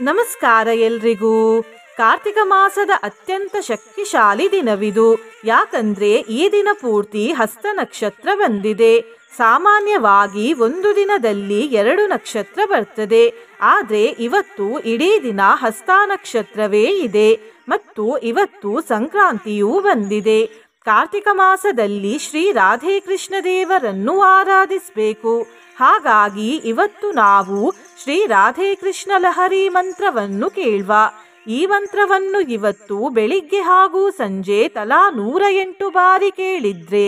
ನಮಸ್ಕಾರ ಎಲ್ರಿಗೂ. ಕಾರ್ತಿಕ ಮಾಸದ ಅತ್ಯಂತ ಶಕ್ತಿಶಾಲಿ ದಿನವಿದು. ಯಾಕಂದ್ರೆ ಈ ದಿನ ಪೂರ್ತಿ ಹಸ್ತ ನಕ್ಷತ್ರ ಬಂದಿದೆ. ಸಾಮಾನ್ಯವಾಗಿ ಒಂದು ದಿನದಲ್ಲಿ 2 ನಕ್ಷತ್ರ ಬರ್ತದೆ. ಆದರೆ ಇವತ್ತು ಇಡೀ ದಿನ ಹಸ್ತ ನಕ್ಷತ್ರವೇ ಇದೆ ಮತ್ತು ಇವತ್ತು ಸಂಕ್ರಾಂತಿಯೂ ಬಂದಿದೆ. ಕಾರ್ತಿಕ ಮಾಸದಲ್ಲಿ ಶ್ರೀ ರಾಧೇಕೃಷ್ಣ ದೇವರನ್ನು ಆರಾಧಿಸಬೇಕು. ಹಾಗಾಗಿ ಇವತ್ತು ನಾವು ಶ್ರೀ ರಾಧೇಕೃಷ್ಣ ಲಹರಿ ಮಂತ್ರವನ್ನು ಕೇಳುವ. ಈ ಮಂತ್ರವನ್ನು ಇವತ್ತು ಬೆಳಿಗ್ಗೆ ಹಾಗೂ ಸಂಜೆ ತಲಾ 108 ಬಾರಿ ಕೇಳಿದ್ರೆ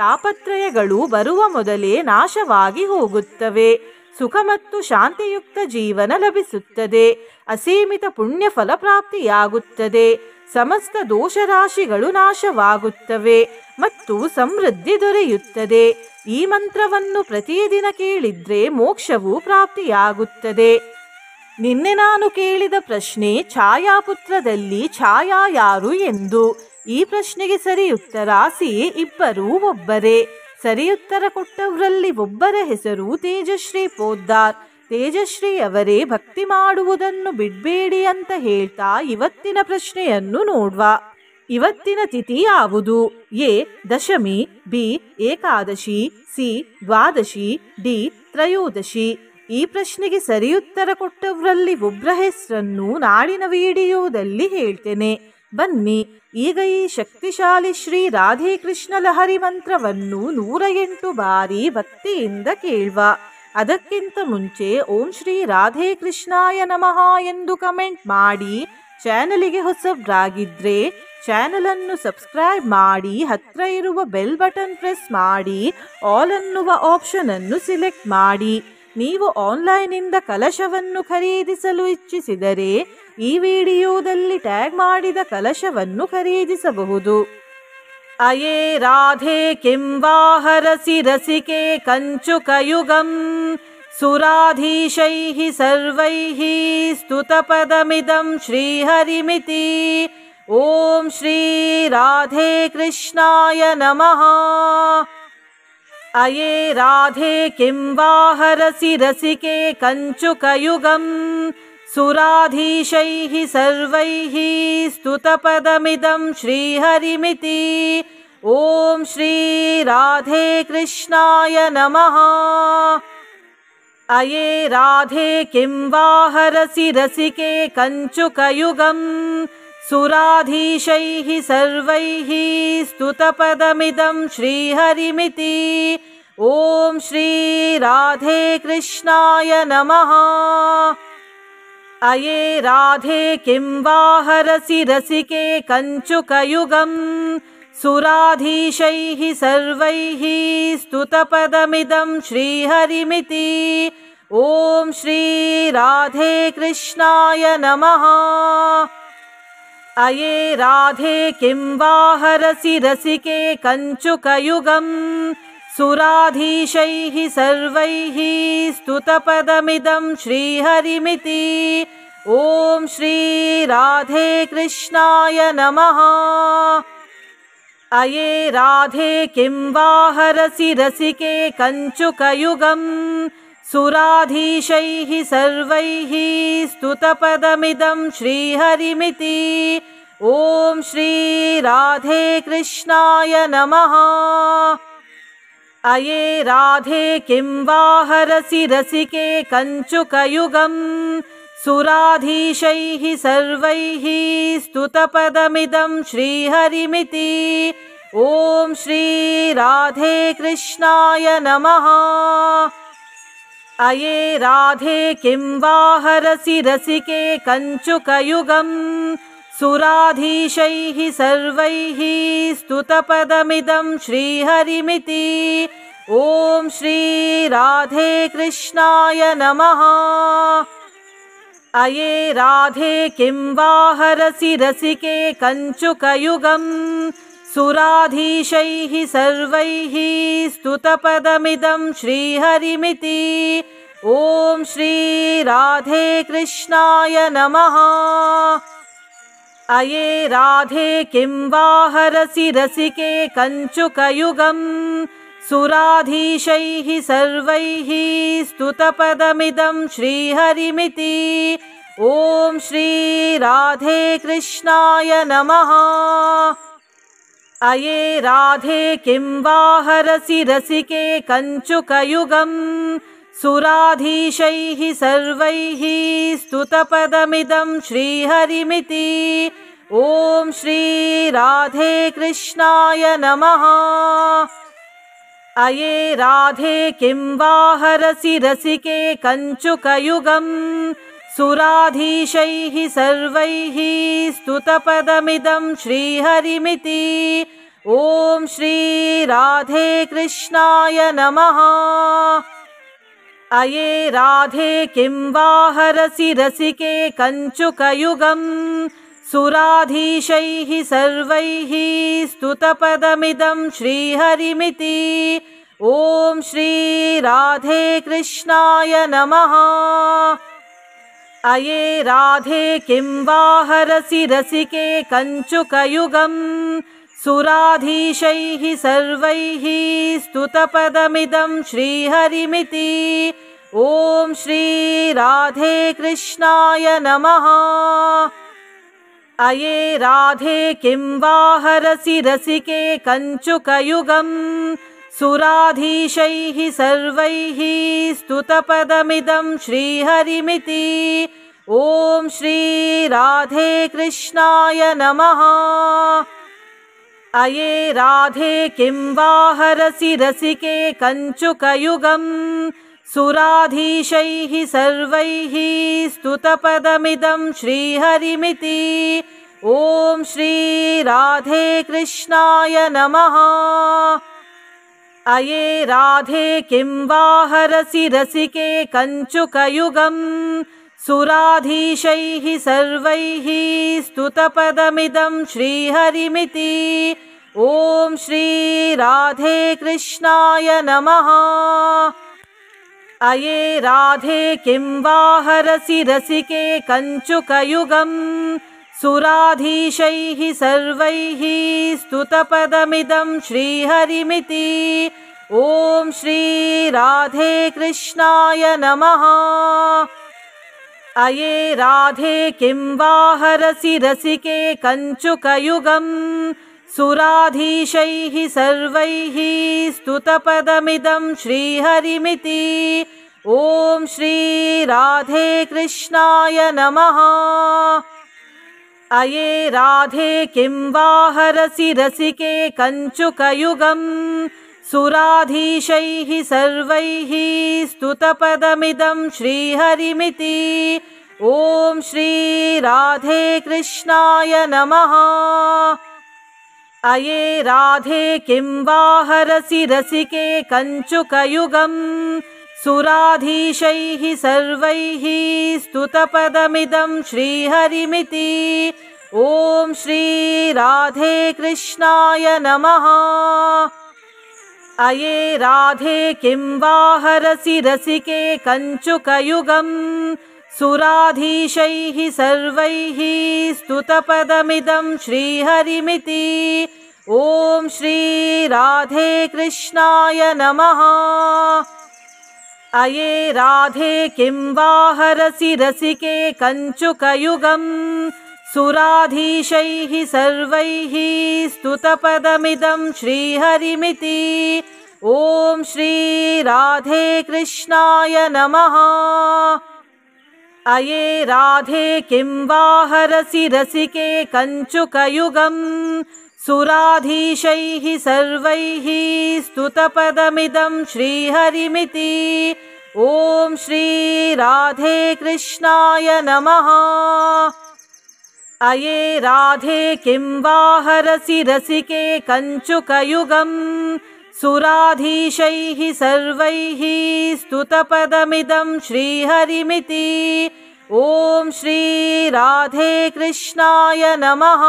ತಾಪತ್ರಯಗಳು ಬರುವ ಮೊದಲೇ ನಾಶವಾಗಿ ಹೋಗುತ್ತವೆ. ಸುಖ ಮತ್ತು ಶಾಂತಿಯುಕ್ತ ಜೀವನ ಲಭಿಸುತ್ತದೆ. ಅಸೀಮಿತ ಪುಣ್ಯ ಫಲ ಪ್ರಾಪ್ತಿಯಾಗುತ್ತದೆ. ಸಮಸ್ತ ದೋಷರಾಶಿಗಳು ನಾಶವಾಗುತ್ತವೆ ಮತ್ತು ಸಮೃದ್ಧಿ ದೊರೆಯುತ್ತದೆ. ಈ ಮಂತ್ರವನ್ನು ಪ್ರತಿದಿನ ಕೇಳಿದ್ರೆ ಮೋಕ್ಷವು ಪ್ರಾಪ್ತಿಯಾಗುತ್ತದೆ. ನಿನ್ನೆ ನಾನು ಕೇಳಿದ ಪ್ರಶ್ನೆ ಛಾಯಾಪುತ್ರದಲ್ಲಿ ಛಾಯಾ ಯಾರು ಎಂದು. ಈ ಪ್ರಶ್ನೆಗೆ ಸರಿ ಉತ್ತರ ಸಿ ಇಬ್ಬರೂ ಒಬ್ಬರೇ. ಸರಿ ಉತ್ತರ ಕೊಟ್ಟವರಲ್ಲಿ ಒಬ್ಬರ ಹೆಸರು ತೇಜಶ್ರೀ ಪೋದ್ದಾರ್. ತೇಜಶ್ರೀ ಅವರೇ ಭಕ್ತಿ ಮಾಡುವುದನ್ನು ಬಿಡಬೇಡಿ ಅಂತ ಹೇಳ್ತಾ ಇವತ್ತಿನ ಪ್ರಶ್ನೆಯನ್ನು ನೋಡುವ. ಇವತ್ತಿನ ತಿಥಿ ಯಾವುದು? ಎ ದಶಮಿ, ಬಿ ಏಕಾದಶಿ, ಸಿ ದ್ವಾದಶಿ, ಡಿ ತ್ರಯೋದಶಿ. ಈ ಪ್ರಶ್ನೆಗೆ ಸರಿ ಉತ್ತರ ಕೊಟ್ಟವರಲ್ಲಿ ಒಬ್ಬರ ಹೆಸರನ್ನು ನಾಡಿನ ವಿಡಿಯೋದಲ್ಲಿ ಹೇಳ್ತೇನೆ. ಬನ್ನಿ ಈಗ ಈ ಶಕ್ತಿಶಾಲಿ ಶ್ರೀ ರಾಧೇಕೃಷ್ಣ ಲಹರಿ ಮಂತ್ರವನ್ನು 108 ಬಾರಿ ಭಕ್ತಿಯಿಂದ ಕೇಳುವ. ಅದಕ್ಕಿಂತ ಮುಂಚೆ ಓಂ ಶ್ರೀ ರಾಧೇಕೃಷ್ಣಾಯ ನಮಃ ಎಂದು ಕಮೆಂಟ್ ಮಾಡಿ. ಚಾನಲಿಗೆ ಹೊಸಬ್ರಾಗಿದ್ರೆ ಚಾನಲ್ ಅನ್ನು ಸಬ್ಸ್ಕ್ರೈಬ್ ಮಾಡಿ. ಹತ್ರ ಇರುವ ಬೆಲ್ ಬಟನ್ ಪ್ರೆಸ್ ಮಾಡಿ. ಆಲ್ ಅನ್ನುವ ಆಪ್ಷನ್ ಅನ್ನು ಸಿಲೆಕ್ಟ್ ಮಾಡಿ. ನೀವು ಆನ್ಲೈನಿಂದ ಕಲಶವನ್ನು ಖರೀದಿಸಲು ಇಚ್ಛಿಸಿದರೆ ಈ ವಿಡಿಯೋದಲ್ಲಿ ಟ್ಯಾಗ್ ಮಾಡಿದ ಕಲಶವನ್ನು ಖರೀದಿಸಬಹುದು. ಅಯೇ ರಾಧೆ ಕಿಂವಾಹರಸಿ ರಸಿಕೆ ಕಂಚುಕಯುಗಂ ಸುರಾಧೀಶೈಃ ಸರ್ವೈಃ ಸ್ತುತಪದಮಿದಂ ಶ್ರೀಹರಿಮಿತಿ. ಓಂ ಶ್ರೀ ರಾಧೇ ಕೃಷ್ಣಾಯ ನಮಃ. ಅಯೇ ರಾಧೆ ಕಿಂವಾಹರಸಿ ರಸಿಕೆ ಕಂಚುಕಯುಗಂ ಸುರಾಧೀಶೈಃ ಸರ್ವೈಃ ಸ್ತುತಪದಮಿದಂ ಶ್ರೀಹರಿಮಿತಿ. ಓಂ ಶ್ರೀ ರಾಧೇ ಕೃಷ್ಣಾಯ ನಮಃ. ಅಯೇ ರಾಧೆ ಕಿಂವಾಹರಸಿ ರಸಿಕೆ ಕಂಚುಕಯುಗಂ ಸುರಾಧೀಶೈಃ ಸರ್ವೈಃ ಸ್ತುತಪದಮಿದಂ ಶ್ರೀಹರಿಮಿತಿ. ಓಂ ಶ್ರೀ ರಾಧೇ ಕೃಷ್ಣಾಯ ನಮಃ. ಅಯೇ ರಾಧೆ ಕಿಂವಾಹರಸಿ ರಸಿಕೆ ಕಂಚುಕಯುಗಂ ಸುರಾಧೀಶೈಃ ಸರ್ವೈಃ ಸ್ತುತಪದಮಿದಂ ಶ್ರೀಹರಿಮಿತಿ. ಓಂ ಶ್ರೀ ರಾಧೇ ಕೃಷ್ಣಾಯ ನಮಃ. ಅಯೇ ರಾಧೆ ಕಿಂವಾಹರಸಿ ರಸಿಕೆ ಕಂಚುಕಯುಗಂ ಸುರಾಧೀಶೈಃ ಸರ್ವೈಃ ಸ್ತುತಪದಮಿದಂ ಶ್ರೀಹರಿಮಿತಿ. ಓಂ ಶ್ರೀ ರಾಧೇ ಕೃಷ್ಣಾಯ ನಮಃ. ಅಯೇ ರಾಧೆ ಕಿಂವಾಹರಸಿ ರಸಿಕೆ ಕಂಚುಕಯುಗಂ ಸುರಾಧೀಶೈಃ ಸರ್ವೈಃ ಸ್ತುತಪದಮಿದಂ ಶ್ರೀಹರಿಮಿತಿ. ಓಂ ಶ್ರೀ ರಾಧೇ ಕೃಷ್ಣಾಯ ನಮಃ. ಅಯೇ ರಾಧೆ ಕಿಂವಾಹರಸಿ ರಸಿಕೆ ಕಂಚುಕಯುಗಂ ಸುರಾಧೀಶೈಃ ಸರ್ವೈಃ ಸ್ತುತಪದಮಿದಂ ಶ್ರೀಹರಿಮಿತಿ. ಓಂ ಶ್ರೀ ರಾಧೇ ಕೃಷ್ಣಾಯ ನಮಃ. ಅಯೇ ರಾಧೆ ಕಿಂವಾಹರಸಿ ರಸಿಕೆ ಕಂಚುಕಯುಗಂ ಸುರಾಧೀಶೈಃ ಸರ್ವೈಃ ಸ್ತುತಪದಮಿದಂ ಶ್ರೀಹರಿಮಿತಿ. ಓಂ ಶ್ರೀ ರಾಧೇ ಕೃಷ್ಣಾಯ ನಮಃ. ಅಯೇ ರಾಧೆ ಕಿಂವಾಹರಸಿ ರಸಿಕೆ ಕಂಚುಕಯುಗಂ ಸುರಾಧೀಶೈಃ ಸರ್ವೈಃ ಸ್ತುತಪದಮಿದಂ ಶ್ರೀಹರಿಮಿತಿ. ಓಂ ಶ್ರೀ ರಾಧೇ ಕೃಷ್ಣಾಯ ನಮಃ. ಅಯೇ ರಾಧೆ ಕಿಂವಾಹರಸಿ ರಸಿಕೆ ಕಂಚುಕಯುಗಂ ಸುರಾಧೀಶೈಃ ಸರ್ವೈಃ ಸ್ತುತಪದಮಿದಂ ಶ್ರೀಹರಿಮಿತಿ. ॐ श्री राधे कृष्णाय नमः। अये राधे किं वा हरसि रसिके कञ्चुकयुगम् सुराधीशैः सर्वैः स्तुतपदमिदं श्रीहरिमिति। ॐ श्री राधे कृष्णाय नमः। अये राधे किं वा हरसि रसिके कञ्चुकयुगम् सुराधीशैः सर्वैः स्तुतपदमिदं श्रीहरिमिति। ॐ श्री राधे कृष्णाय नमः। अये राधे किं वा हरसि रसिके कञ्चुकयुगम् सुराधीशैः सर्वैः स्तुतपदमिदं श्रीहरिमिति। ॐ श्री राधे कृष्णाय नमः। अये राधे किं वा हरसि रसिके कञ्चुकयुगम् सुराधीशैः सर्वैः स्तुतपदमिदं श्रीहरिमिति। ॐ श्री राधे कृष्णाय नमः। अये राधे किं वा हरसि रसिके कञ्चुकयुगम् सुराधीशैः सर्वैः स्तुतपदमिदं श्रीहरिमिति। ॐ श्री राधे कृष्णाय नमः। अये राधे किं वा हरसि रसिके कञ्चुकयुगम् सुराधीशैः सर्वैः स्तुतपदमिदं श्रीहरिमिति। ॐ श्री राधे कृष्णाय नमः। अये राधे किं वा हरसि रसिके कञ्चुकयुगम् सुराधीशैः सर्वैः स्तुतपदमिदं श्रीहरिमिति। ॐ श्री राधे कृष्णाय नमः। अये राधे किं वा हरसि रसिके कञ्चुकयुगम् सुराधीशैः सर्वैः स्तुतपदमिदं श्रीहरिमिति। ॐ श्री राधे कृष्णाय नमः। अये राधे किं वा हरसि रसिके कञ्चुकयुगम् सुराधीशैः सर्वैः स्तुतपदमिदं श्रीहरिमिति। ॐ श्री राधे कृष्णाय नमः। अये राधे किं वा हरसि रसिके कञ्चुकयुगम् सुराधीशैः सर्वैः स्तुतपदमिदं श्रीहरिमिति। ॐ श्री राधे कृष्णाय नमः। अये राधे किं वा हरसि रसिके कञ्चुकयुगम् सुराधीशैः सर्वैः स्तुतपदमिदं श्रीहरिमिति। ॐ श्री राधे कृष्णाय नमः। अये राधे किं वा हरसि रसिके कञ्चुकयुगम् सुराधीशैः सर्वैः स्तुतपदमिदं श्रीहरिमिति। ॐ श्री राधे कृष्णाय नमः। अये राधे किं वा हरसि रसिके कञ्चुकयुगम् सुराधीशैः सर्वैः स्तुतपदमिदं श्रीहरिमिति। ॐ श्री राधे कृष्णाय नमः। अये राधे किं वा हरसि रसिके कञ्चुकयुगम् सुराधीशैः सर्वैः स्तुतपदमिदं श्रीहरिमिति। ॐ श्री राधे कृष्णाय नमः। अये राधे किं वा हरसि रसिके कञ्चुकयुगम् सुराधीशैः सर्वैः स्तुतपदमिदं श्रीहरिमिति। ॐ श्री राधे कृष्णाय नमः।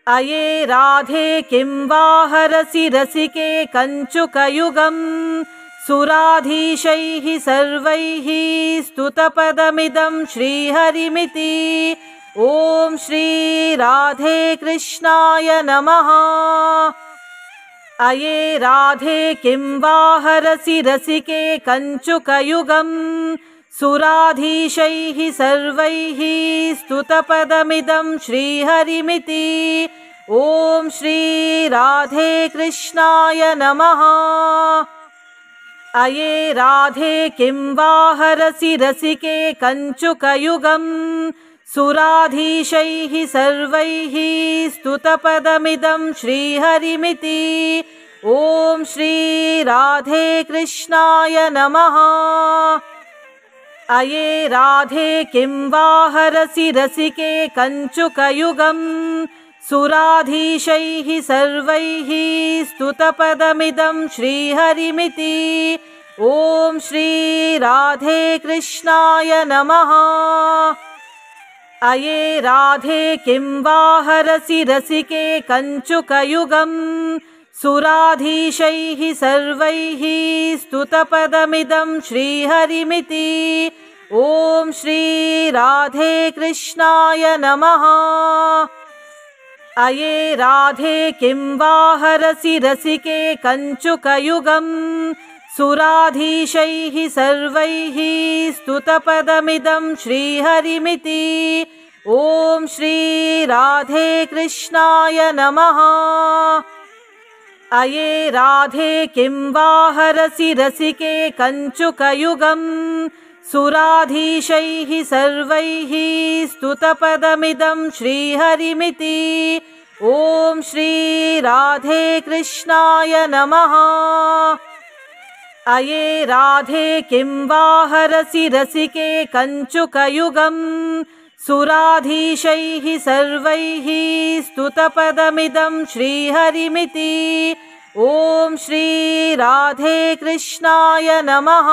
अये राधे किं वा हरसि रसिके कञ्चुकयुगम् सुराधीशैः सर्वैः स्तुतपदमिदं श्रीहरिमिति। ॐ श्री राधे कृष्णाय नमः। अये राधे किं वा हरसि रसिके कञ्चुकयुगम् सुराधीशैः सर्वैः स्तुतपदमिदं श्रीहरिमिति। ॐ श्री राधे कृष्णाय नमः। अये राधे किं वा हरसि रसिके कञ्चुकयुगम्। सुराधीशैः सर्वैः स्तुतपदमिदं श्रीहरिमिति। ॐ श्री राधे कृष्णाय नमः। अये राधे किं वा हरसि रसिके कञ्चुकयुगम्। सुराधीशैः सर्वैः स्तुतपदमिदं श्रीहरिमिति। ॐ श्री राधे कृष्णाय नमः। अये राधे किं वा हरसि रसिके कञ्चुकयुगम्। सुराधीशैः सर्वैः स्तुतपदमिदं श्रीहरिमिति। ॐ श्री राधे कृष्णाय नमः। अये राधे किं वा हरसि रसिके कञ्चुकयुगम्। सुराधीशैः सर्वैः स्तुतपदमिदं श्रीहरिमिति। ॐ श्री राधे कृष्णाय नमः। अये राधे किं वा हरसि रसिके कञ्चुकयुगम्। सुराधीशैः सर्वैः स्तुतपदमिदं श्रीहरिमिति। ॐ श्री राधे कृष्णाय नमः। अये राधे किं वा हरसि रसिके कञ्चुकयुगम्। सुराधीशैः सर्वैः स्तुतपदमिदं श्रीहरिमिति। ॐ श्री राधे कृष्णाय नमः।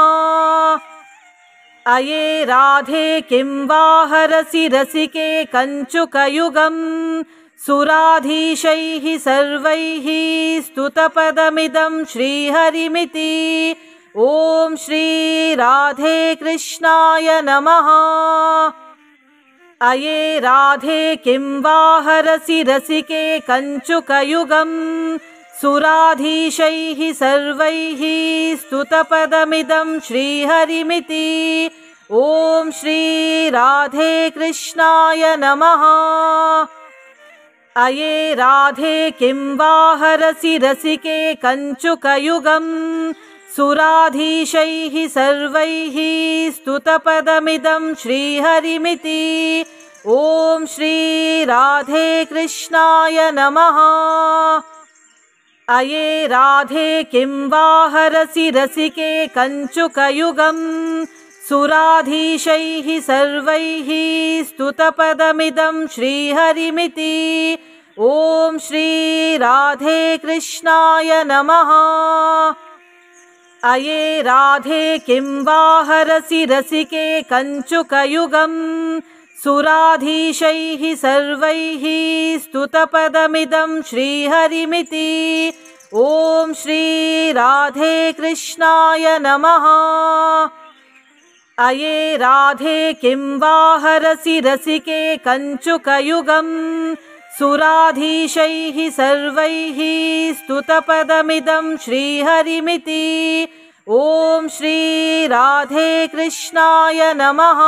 अये राधे किं वा हरसि रसिके कञ्चुकयुगम्। सुराधीशैः सर्वैः स्तुतपदमिदं श्रीहरिमिति। ॐ श्री राधे कृष्णाय नमः। अये राधे किं वा हरसि रसिके कञ्चुकयुगम्। सुराधीशैः सर्वैः स्तुतपदमिदं श्रीहरिमिति। ॐ श्री राधे कृष्णाय नमः। अये राधे किं वा हरसि रसिके कञ्चुकयुगम्। सुराधीशैः सर्वैः स्तुतपदमिदं श्रीहरिमिति। ॐ श्री राधे कृष्णाय नमः। अये राधे किं वा हरसि रसिके कञ्चुकयुगम्। सुराधीशैः सर्वैः स्तुतपदमिदं श्रीहरिमिति। ॐ श्री राधे कृष्णाय नमः। अये राधे किं वा हरसि रसिके कञ्चुकयुगम्। सुराधीशैः सर्वैः स्तुतपदमिदं श्रीहरिमिति। ॐ श्री राधे कृष्णाय नमः। अये राधे किं वा हरसि रसिके कञ्चुकयुगम्। सुराधीशैः सर्वैः स्तुतपदमिदं श्रीहरिमिति। ॐ श्री राधे कृष्णाय नमः।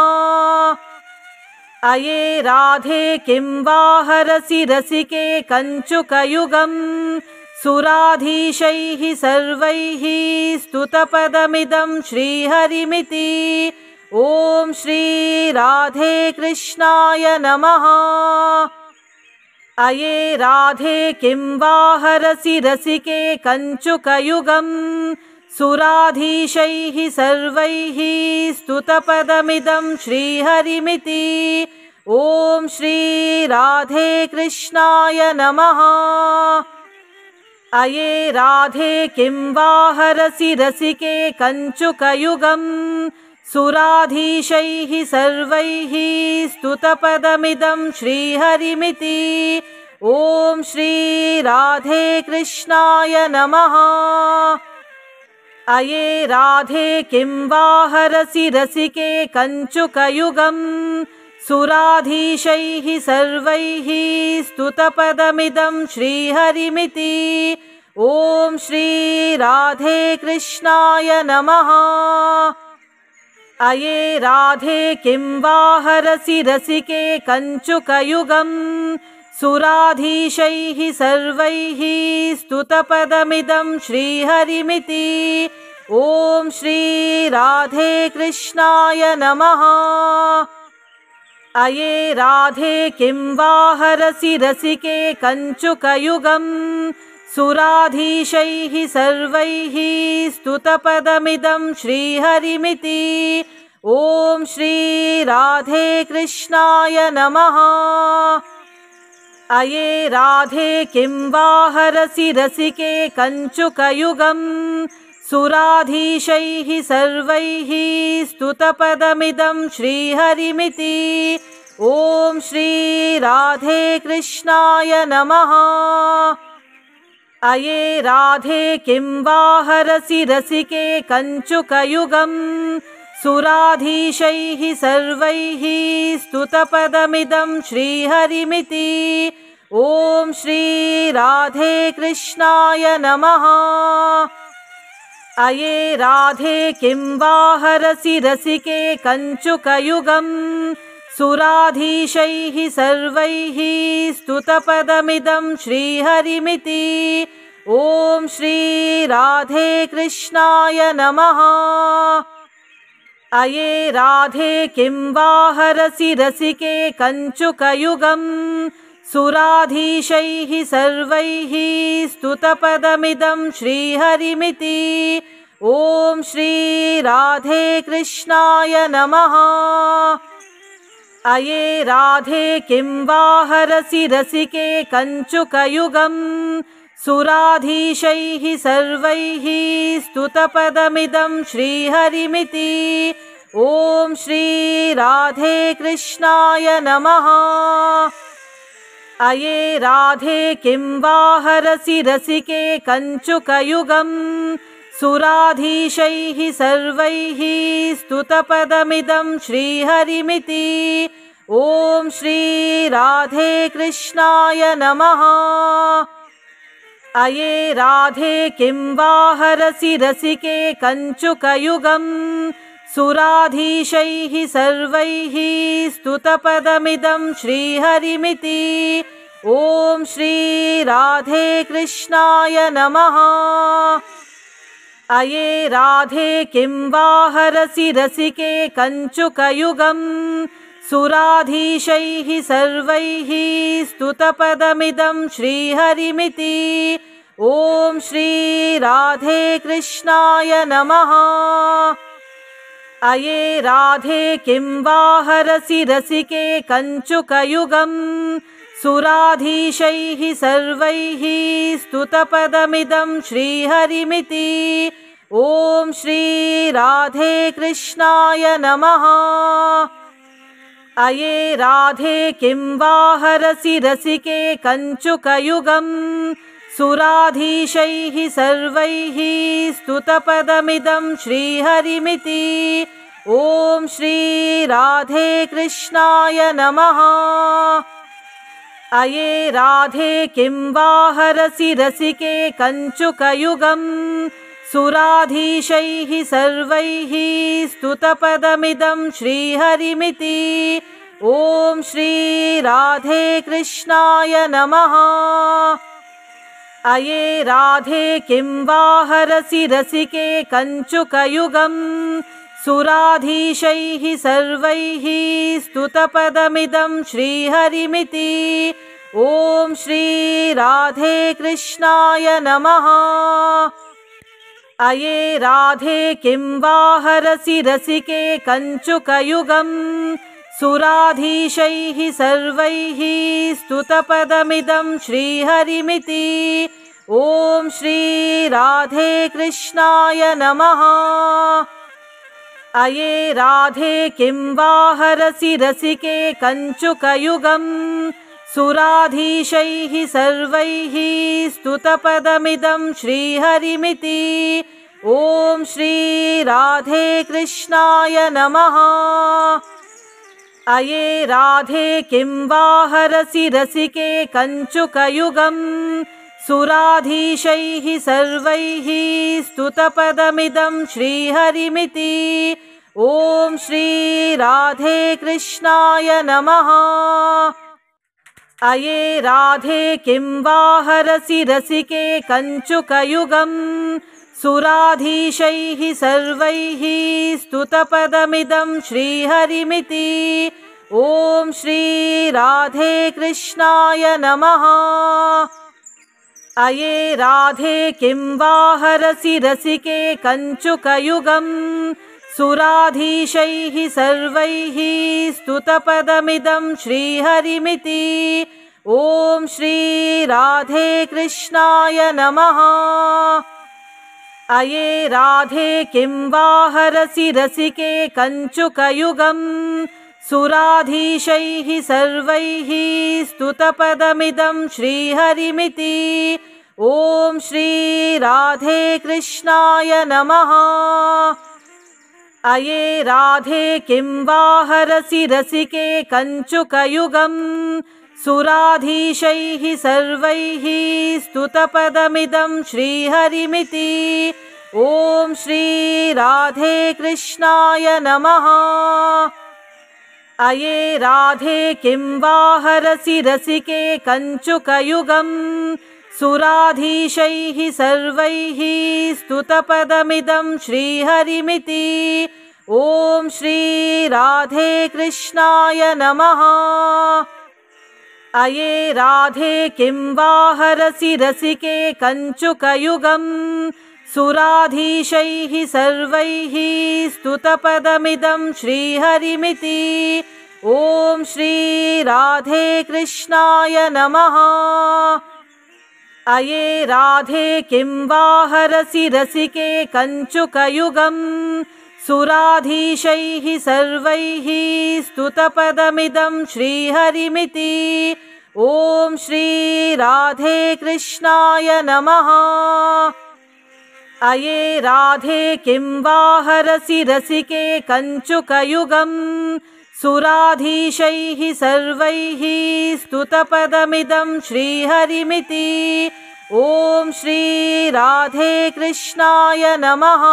अये राधे किं वा हरसि रसिके कञ्चुकयुगम्। सुराधीशैः सर्वैः स्तुतपदमिदं श्रीहरिमिति। ॐ श्री राधे कृष्णाय नमः। अये राधे किं वा हरसि रसिके कञ्चुकयुगम्। सुराधीशैः सर्वैः स्तुतपदमिदं श्रीहरिमिति। ॐ श्री राधे कृष्णाय नमः। अये राधे किं वा हरसि रसिके कञ्चुकयुगम्। सुराधीशैः सर्वैः स्तुतपदमिदं श्रीहरिमिति। ॐ श्री राधे कृष्णाय नमः। अये राधे किं वा हरसि रसिके कञ्चुकयुगम्। सुराधीशैः सर्वैः स्तुतपदमिदं श्रीहरिमिति। ॐ श्री राधे कृष्णाय नमः। अये राधे किं वा हरसि रसिके कञ्चुकयुगम् सुराधीशैः सर्वैः स्तुतपदमिदं श्रीहरिमिति। ॐ श्री राधे कृष्णाय नमः। अये राधे किं वा हरसि रसिके कञ्चुकयुगम् सुराधीशैः सर्वैः स्तुतपदमिदं श्रीहरिमिति। ॐ श्री राधे कृष्णाय नमः। अये राधे किं वा हरसि रसिके कञ्चुकयुगम् सुराधीशैः सर्वैः स्तुतपदमिदं श्रीहरिमिति। ॐ श्री राधे कृष्णाय नमः। अये राधे किं वा हरसि रसिके कञ्चुकयुगम् सुराधीशैः सर्वैः स्तुतपदमिदं श्रीहरिमिति। ॐ श्री राधे कृष्णाय नमः। अये राधे किं वा हरसि रसिके कञ्चुकयुगम् सुराधीशैः सर्वैः स्तुतपदमिदं श्रीहरिमिति। ॐ श्री राधे कृष्णाय नमः। अये राधे किं वा हरसि रसिके कञ्चुकयुगम् सुराधीशैः सर्वैः स्तुतपदमिदं श्रीहरिमिति। ॐ श्री राधे कृष्णाय नमः। अये राधे किं वा हरसि रसिके कञ्चुकयुगम् सुराधीशैः सर्वैः स्तुतपदमिदं श्रीहरिमिति। ॐ श्री राधे कृष्णाय नमः। अये राधे किं वा हरसि रसिके कञ्चुकयुगम् सुराधीशैः सर्वैः स्तुतपदमिदं श्रीहरिमिति। ॐ श्री राधे कृष्णाय नमः। अये राधे किं वा हरसि रसिके कञ्चुकयुगम् सुराधीशैः सर्वैः स्तुतपदमिदं श्रीहरिमिति। ॐ श्री राधे कृष्णाय नमः। अये राधे किं वा हरसि रसिके कञ्चुकयुगम् सुराधीशैः सर्वैः स्तुतपदमिदं श्रीहरिमिति। ॐ श्री राधे कृष्णाय नमः। अये राधे किं वा हरसि रसिके कञ्चुकयुगम् सुराधीशैः सर्वैः स्तुतपदमिदं श्रीहरिमिति। ॐ श्री राधे कृष्णाय नमः। अये राधे किं वा हरसि रसिके कञ्चुकयुगम् सुराधीशैः सर्वैः स्तुतपदमिदं श्रीहरिमिति। ॐ श्री राधे कृष्णाय नमः। अये राधे किं वा हरसि रसिके कञ्चुकयुगम् सुराधीशैः सर्वैः स्तुतपदमिदं श्रीहरिमिति। ॐ श्री राधे कृष्णाय नमः। अये राधे किं वा हरसि रसिके कञ्चुकयुगम् सुराधीशैः सर्वैः स्तुतपदमिदं श्रीहरिमिति। ॐ श्री राधे कृष्णाय नमः। अये राधे किं वा हरसि रसिके कञ्चुकयुगम् सुराधीशैः सर्वैः स्तुतपदमिदं श्रीहरिमिति। ॐ श्री राधे कृष्णाय नमः। अये राधे किं वा हरसि रसिके कञ्चुकयुगम् सुराधीशैः सर्वैः स्तुतपदमिदं श्रीहरिमिति। ॐ श्री राधे कृष्णाय नमः। अये राधे किं वा हरसि रसिके कञ्चुकयुगम् सुराधीशैः सर्वैः स्तुतपदमिदं श्रीहरिमिति। ॐ श्री राधे कृष्णाय नमः। अये राधे किं वा हरसि रसिके कञ्चुकयुगम् सुराधीशैः सर्वैः स्तुतपदमिदं श्रीहरिमिति। ॐ श्री राधे कृष्णाय नमः। अये राधे किं वा हरसि रसिके कञ्चुकयुगम् सुराधीशैः सर्वैः स्तुतपदमिदं श्रीहरिमिति। ॐ श्री राधे कृष्णाय नमः। अये राधे किं वा हरसि रसिके कञ्चुकयुगम् सुराधीशैः सर्वैः स्तुतपदमिदं श्रीहरिमिति। ॐ श्री राधे कृष्णाय नमः। अये राधे किं वा हरसि रसिके कञ्चुकयुगम् सुराधीशैः सर्वैः स्तुतपदमिदं श्रीहरिमिति। ॐ श्री राधे कृष्णाय नमः। अये राधे किं वा हरसि रसिके कञ्चुकयुगम् सुराधीशैः सर्वैः स्तुतपदमिदं श्रीहरिमिति। ॐ श्री राधे कृष्णाय नमः। अये राधे किं वा हरसि रसिके कञ्चुकयुगम् सुराधीशैः सर्वैः स्तुतपदमिदं श्रीहरिमिति। ॐ श्री राधे कृष्णाय नमः। अये राधे किं वा हरसि रसिके कञ्चुकयुगम् सुराधीशैः सर्वैः स्तुतपदमिदं श्रीहरिमिति। ॐ श्री राधे कृष्णाय नमः। अये राधे किं वा हरसि रसिके कञ्चुकयुगम् सुराधीशैः सर्वैः स्तुतपदमिदं श्रीहरिमिति। ॐ श्री राधे कृष्णाय नमः।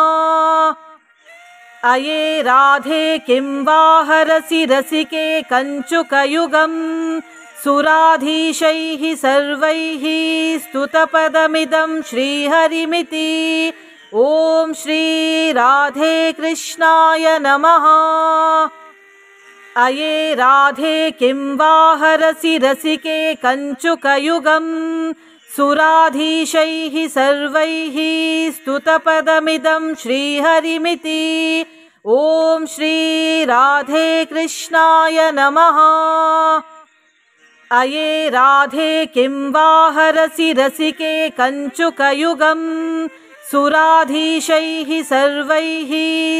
अये राधे किं वा हरसि रसिके कञ्चुकयुगम् सुराधीशैः सर्वैः स्तुतपदमिदं श्रीहरिमिति। ॐ श्री राधे कृष्णाय नमः। अये राधे किं वा हरसि रसिके कञ्चुकयुगम् सुराधीशैः सर्वैः स्तुतपदमिदं श्रीहरिमिति। ॐ श्री राधे कृष्णाय नमः। अये राधे किं वा हरसि रसिके कञ्चुकयुगम् सुराधीशैः सर्वैः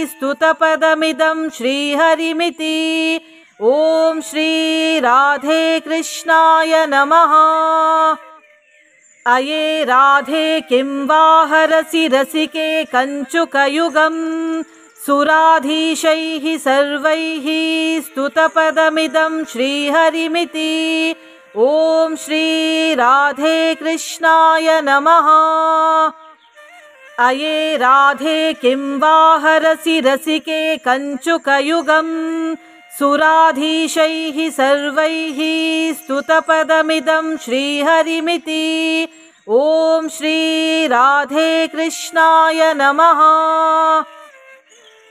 स्तुतपदमिदं श्रीहरिमिति। ॐ श्री राधे कृष्णाय नमः। अये राधे किं वा हरसि रसिके कञ्चुकयुगम् सुराधीशैः सर्वैः स्तुतपदमिदं श्रीहरिमिति। ॐ श्री राधे कृष्णाय नमः। अये राधे किं वा हरसि रसिके कञ्चुकयुगम् सुराधीशैः सर्वैः स्तुतपदमिदं श्रीहरिमिति। ॐ श्री राधे कृष्णाय नमः।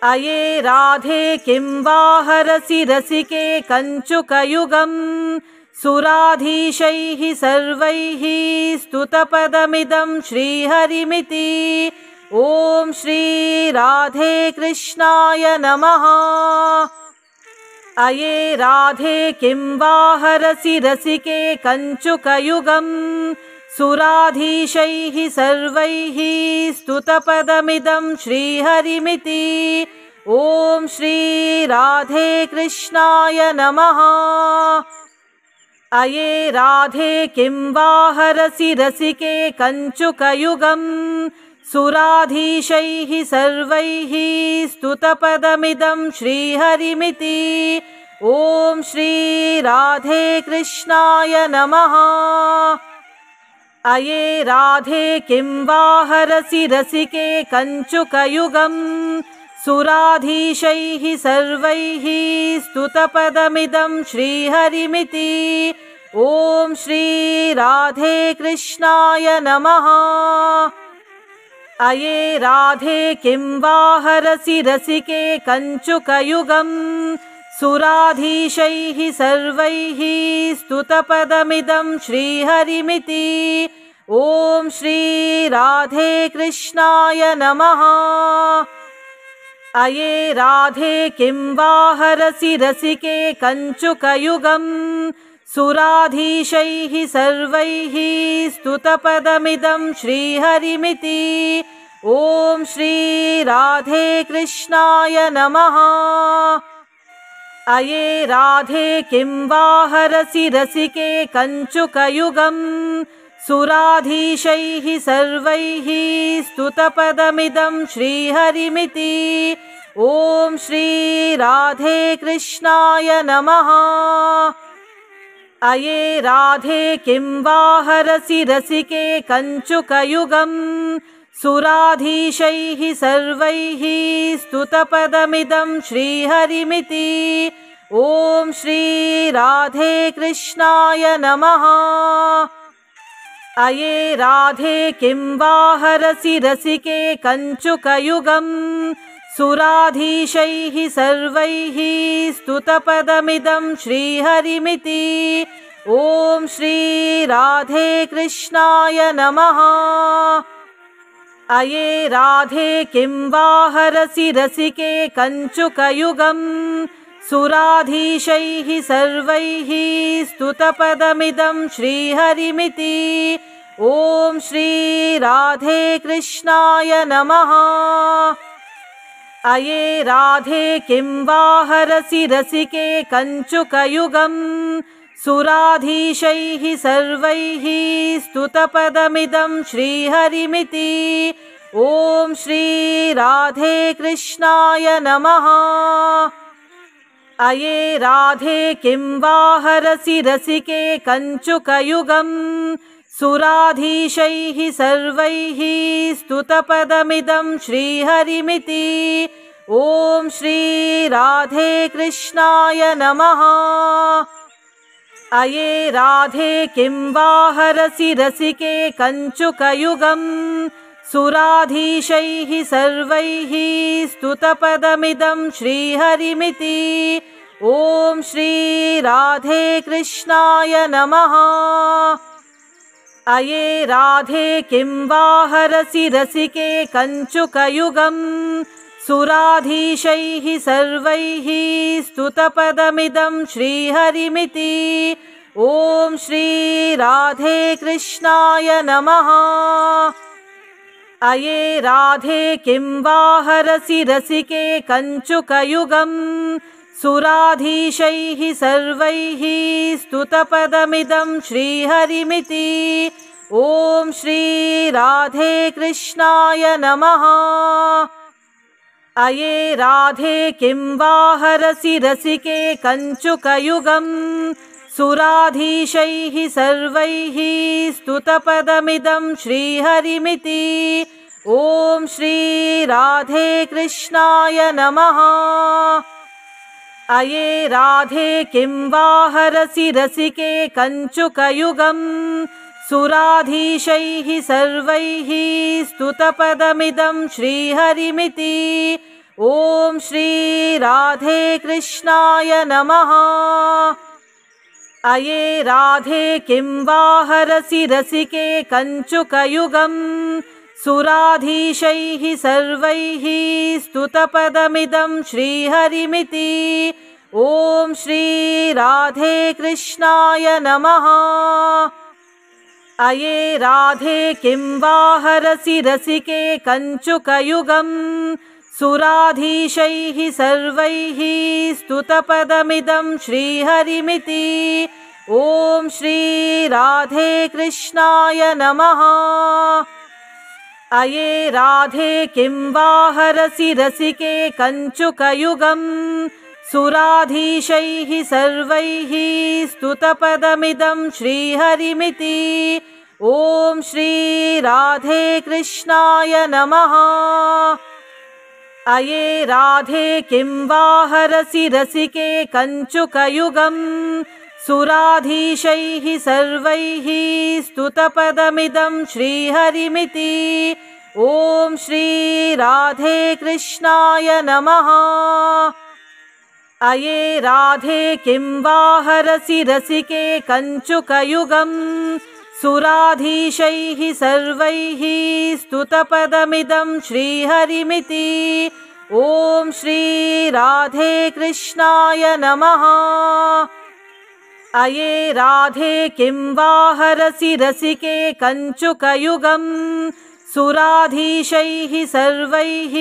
अये राधे किं वा हरसि रसिके कञ्चुकयुगम् सुराधीशैः सर्वैः स्तुतपदमिदं श्रीहरिमिति। ॐ श्री राधे कृष्णाय नमः। अये राधे किं वा हरसि रसिके कञ्चुकयुगम् सुराधीशैः सर्वैः स्तुतपदमिदं श्रीहरिमिति। ॐ श्री राधे कृष्णाय नमः। अये राधे किं वा हरसि रसिके कञ्चुकयुगम् सुराधीशैः सर्वैः स्तुतपदमिदं श्रीहरिमिति। ॐ श्री राधे कृष्णाय नमः। अये राधे किं वा हरसि रसिके कञ्चुकयुगम् सुराधीशैः सर्वैः स्तुतपदमिदं श्रीहरिमिति। ॐ श्री राधे कृष्णाय नमः। अये राधे किं वा हरसि रसिके कञ्चुकयुगम्। सुराधीशैः सर्वैः स्तुतपदमिदं श्रीहरिमिति। ॐ श्री राधे कृष्णाय नमः। अये राधे किं वा हरसि रसिके कञ्चुकयुगम्। सुराधीशैः सर्वैः स्तुतपदमिदं श्रीहरिमिति। ॐ श्री राधे कृष्णाय नमः। अये राधे किं वा हरसि रसिके कञ्चुकयुगम्। सुराधीशैः सर्वैः स्तुतपदमिदं श्रीहरिमिति। ॐ श्री राधे कृष्णाय नमः। अये राधे किं वा हरसि रसिके कञ्चुकयुगम्। सुराधीशैः सर्वैः स्तुतपदमिदं श्रीहरिमिति। ॐ श्री राधे कृष्णाय नमः। अये राधे किं वा हरसि रसिके कञ्चुकयुगम्। सुराधीशैः सर्वैः स्तुतपदमिदं श्रीहरिमिति। ॐ श्री राधे कृष्णाय नमः। अये राधे किं वा हरसि रसिके कञ्चुकयुगम्। सुराधीशैः सर्वैः स्तुतपदमिदं श्रीहरिमिति। ॐ श्री राधे कृष्णाय नमः। अये राधे किं वा हरसि रसिके कञ्चुकयुगम्। सुराधीशैः सर्वैः स्तुतपदमिदं श्रीहरिमिति। ॐ श्री राधे कृष्णाय नमः। अये राधे किं वा हरसि रसिके कञ्चुकयुगम्। सुराधीशैः सर्वैः स्तुतपदमिदं श्रीहरिमिति। ॐ श्री राधे कृष्णाय नमः। अये राधे किं वा हरसि रसिके कञ्चुकयुगम्। सुराधीशैः सर्वैः स्तुतपदमिदं श्रीहरिमिति। ॐ श्री राधे कृष्णाय नमः। अये राधे किं वा हरसि रसिके कञ्चुकयुगम्। सुराधीशैः सर्वैः स्तुतपदमिदं श्रीहरिमिति। ॐ श्री राधे कृष्णाय नमः। अये राधे किं वा हरसि रसिके कञ्चुकयुगम्। सुराधीशैः सर्वैः स्तुतपदमिदं श्रीहरिमिति। ॐ श्री राधे कृष्णाय नमः। अये राधे किं वा हरसि रसिके कञ्चुकयुगम्। सुराधीशैः सर्वैः स्तुतपदमिदं श्रीहरिमिति। ॐ श्री राधे कृष्णाय नमः। अये राधे किं वा हरसि रसिके कञ्चुकयुगम्। सुराधीशैः सर्वैः स्तुतपदमिदं श्रीहरिमिति। ॐ श्री राधे कृष्णाय नमः। अये राधे किं वा हरसि रसिके कञ्चुकयुगम्। सुराधीशैः सर्वैः स्तुतपदमिदं श्रीहरिमिति। ॐ श्री राधे कृष्णाय नमः। अये राधे किं वा हरसि रसिके कञ्चुकयुगम्। सुराधीशैः सर्वैः स्तुतपदमिदं श्रीहरिमिति। ॐ श्री राधे कृष्णाय नमः। अये राधे किं वा हरसि रसिके कञ्चुकयुगम्। सुराधीशैः सर्वैः स्तुतपदमिदं श्रीहरिमिति। ॐ श्री राधे कृष्णाय नमः। अये राधे किं वा हरसि रसिके कञ्चुकयुगम् सुराधीशैः सर्वैः स्तुतपदमिदं श्रीहरिमिति। ॐ श्री राधे कृष्णाय नमः। अये राधे किं वा हरसि रसिके कञ्चुकयुगम् सुराधीशैः सर्वैः स्तुतपदमिदं श्रीहरिमिति। ॐ श्री राधे कृष्णाय नमः। अये राधे किं वा हरसि रसिके कञ्चुकयुगम् सुराधीशैः सर्वैः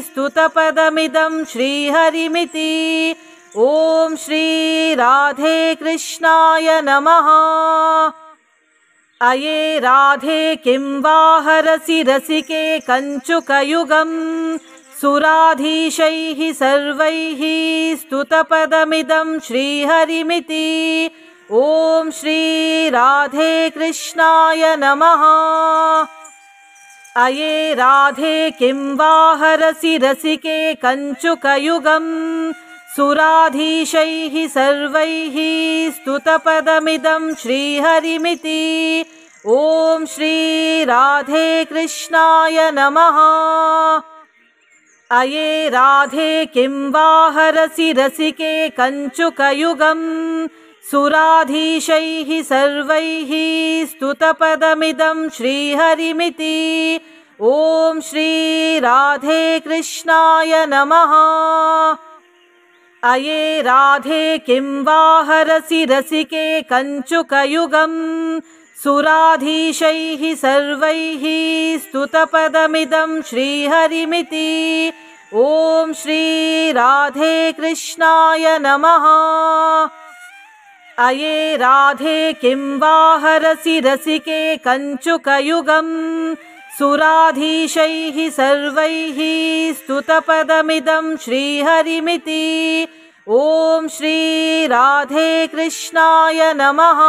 स्तुतपदमिदं श्रीहरिमिति। ॐ श्री राधे कृष्णाय नमः। अये राधे किं वा हरसि रसिके कञ्चुकयुगम् सुराधीशैः सर्वैः स्तुतपदमिदं श्रीहरिमिति। ॐ श्री राधे कृष्णाय नमः। अये राधे किं वा हरसि रसिके कञ्चुकयुगम् सुराधीशैः सर्वैः स्तुतपदमिदं श्रीहरिमिति। ॐ श्री राधे कृष्णाय नमः। अये राधे किं वा हरसि रसिके कञ्चुकयुगम् सुराधीशैः सर्वैः स्तुतपदमिदं श्रीहरिमिति। ॐ श्री राधे कृष्णाय नमः। अये राधे किं वा हरसि रसिके कञ्चुकयुगम् सुराधीशैः सर्वैः स्तुतपदमिदं श्रीहरिमिति। ॐ श्री राधे कृष्णाय नमः। अये राधे किं वा हरसि रसिके कञ्चुकयुगम् सुराधीशैः सर्वैः स्तुतपदमिदं श्रीहरिमिति। ॐ श्री राधे कृष्णाय नमः।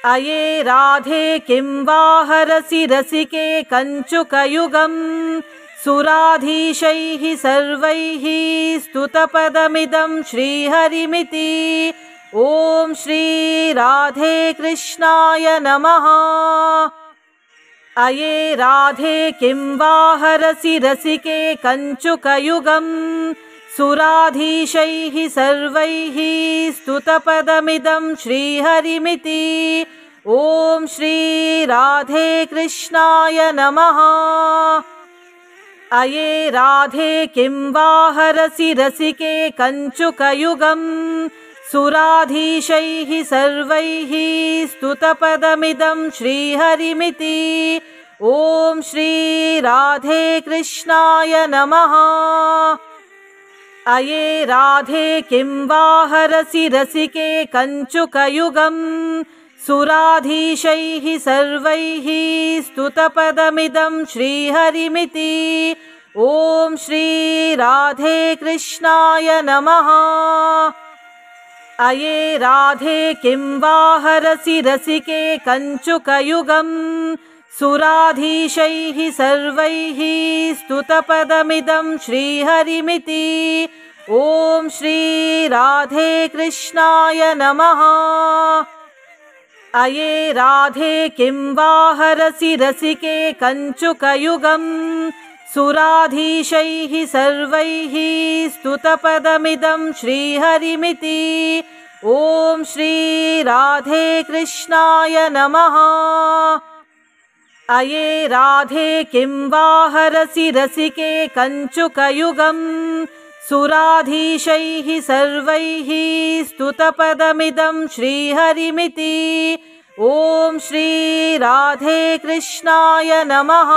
अये राधे किं वा हरसि रसिके कञ्चुकयुगम् सुराधीशैः सर्वैः स्तुतपदमिदं श्रीहरिमिति। ॐ श्री राधे कृष्णाय नमः। अये राधे किं वा हरसि रसिके कञ्चुकयुगम् सुराधीशैः सर्वैः स्तुतपदमिदं श्रीहरिमिति। ॐ श्री राधे कृष्णाय नमः। अये राधे किं वा हरसि रसिके कञ्चुकयुगम् सुराधीशैः सर्वैः स्तुतपदमिदं श्रीहरिमिति। ॐ श्री राधे कृष्णाय नमः। अये राधे किं वा हरसि रसिके कञ्चुकयुगम् सुराधीशैः सर्वैः स्तुतपदमिदं श्रीहरिमिति। ॐ श्री राधे कृष्णाय नमः। अये राधे किं वा हरसि रसिके कञ्चुकयुगम् सुराधीशैः सर्वैः स्तुतपदमिदं श्रीहरिमिति। ॐ श्री राधे कृष्णाय नमः। अये राधे किं वा हरसि रसिके कञ्चुकयुगम् सुराधीशैः सर्वैः स्तुतपदमिदं श्रीहरिमिति। ॐ श्री राधे कृष्णाय नमः। अये राधे किं वा हरसि रसिके कञ्चुकयुगम् सुराधीशैः सर्वैः स्तुतपदमिदं श्रीहरिमिति। ॐ श्री राधे कृष्णाय नमः।